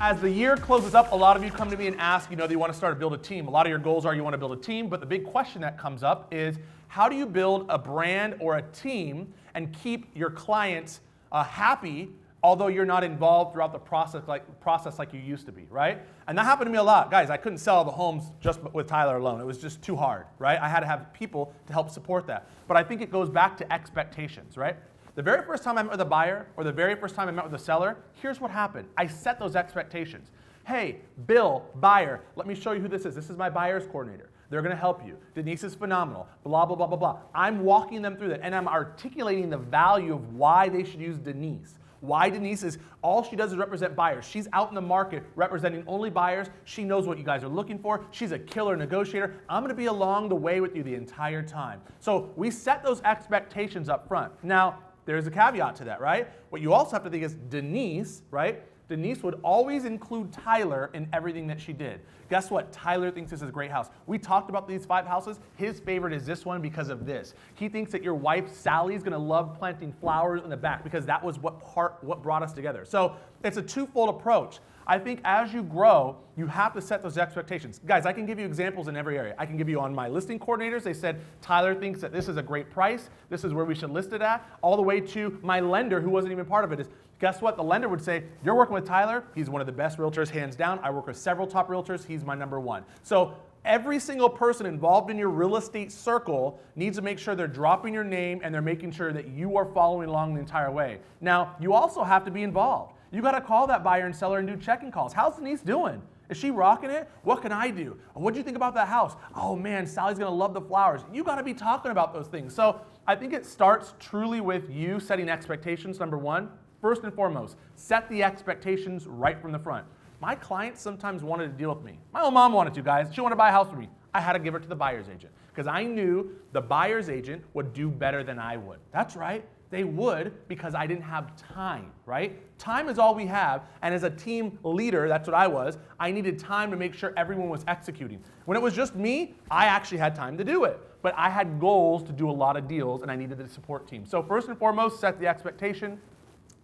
As the year closes up, a lot of you come to me and ask, that you want to start to build a team. A lot of your goals are you want to build a team, but the big question that comes up is how do you build a brand or a team and keep your clients happy, although you're not involved throughout the process like you used to be, right? And that happened to me a lot. Guys, I couldn't sell the homes just with Tyler alone. It was just too hard, right? I had to have people to help support that. But I think it goes back to expectations, right? The very first time I met with a buyer or the very first time I met with a seller, here's what happened. I set those expectations. Hey, Bill, buyer, let me show you who this is. This is my buyer's coordinator. They're going to help you. Denise is phenomenal, blah, blah, blah, blah, blah. I'm walking them through that, and I'm articulating the value of why they should use Denise. Why Denise is, all she does is represent buyers. She's out in the market representing only buyers. She knows what you guys are looking for. She's a killer negotiator. I'm going to be along the way with you the entire time. So we set those expectations up front. Now, there's a caveat to that, right? What you also have to think is Denise, right? Denise would always include Tyler in everything that she did. Guess what? Tyler thinks this is a great house. We talked about these 5 houses. His favorite is this one because of this. He thinks that your wife, Sally, is going to love planting flowers in the back because that was what brought us together. So it's a twofold approach. I think as you grow, you have to set those expectations. Guys, I can give you examples in every area. I can give you on my listing coordinators. They said, Tyler thinks that this is a great price. This is where we should list it at. All the way to my lender, who wasn't even part of it, is guess what? The lender would say, you're working with Tyler. He's one of the best realtors, hands down. I work with several top realtors. He's my number one. So every single person involved in your real estate circle needs to make sure they're dropping your name and they're making sure that you are following along the entire way. Now, you also have to be involved. You got to call that buyer and seller and do check-in calls. How's Denise doing? Is she rocking it? What can I do? What do you think about that house? Oh man, Sally's going to love the flowers. You got to be talking about those things. So I think it starts truly with you setting expectations, number one. First and foremost, set the expectations right from the front. My clients sometimes wanted to deal with me. My own mom wanted to, guys. She wanted to buy a house for me. I had to give her to the buyer's agent because I knew the buyer's agent would do better than I would. That's right. They would because I didn't have time, right? Time is all we have, and as a team leader, that's what I was, I needed time to make sure everyone was executing. When it was just me, I actually had time to do it, but I had goals to do a lot of deals, and I needed the support team. So first and foremost, set the expectation.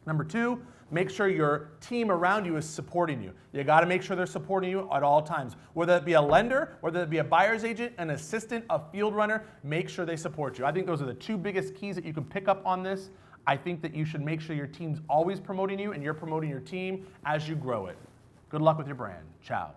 Number two, make sure your team around you is supporting you. You got to make sure they're supporting you at all times. Whether it be a lender, whether it be a buyer's agent, an assistant, a field runner, make sure they support you. I think those are the 2 biggest keys that you can pick up on this. I think that you should make sure your team's always promoting you and you're promoting your team as you grow it. Good luck with your brand. Ciao.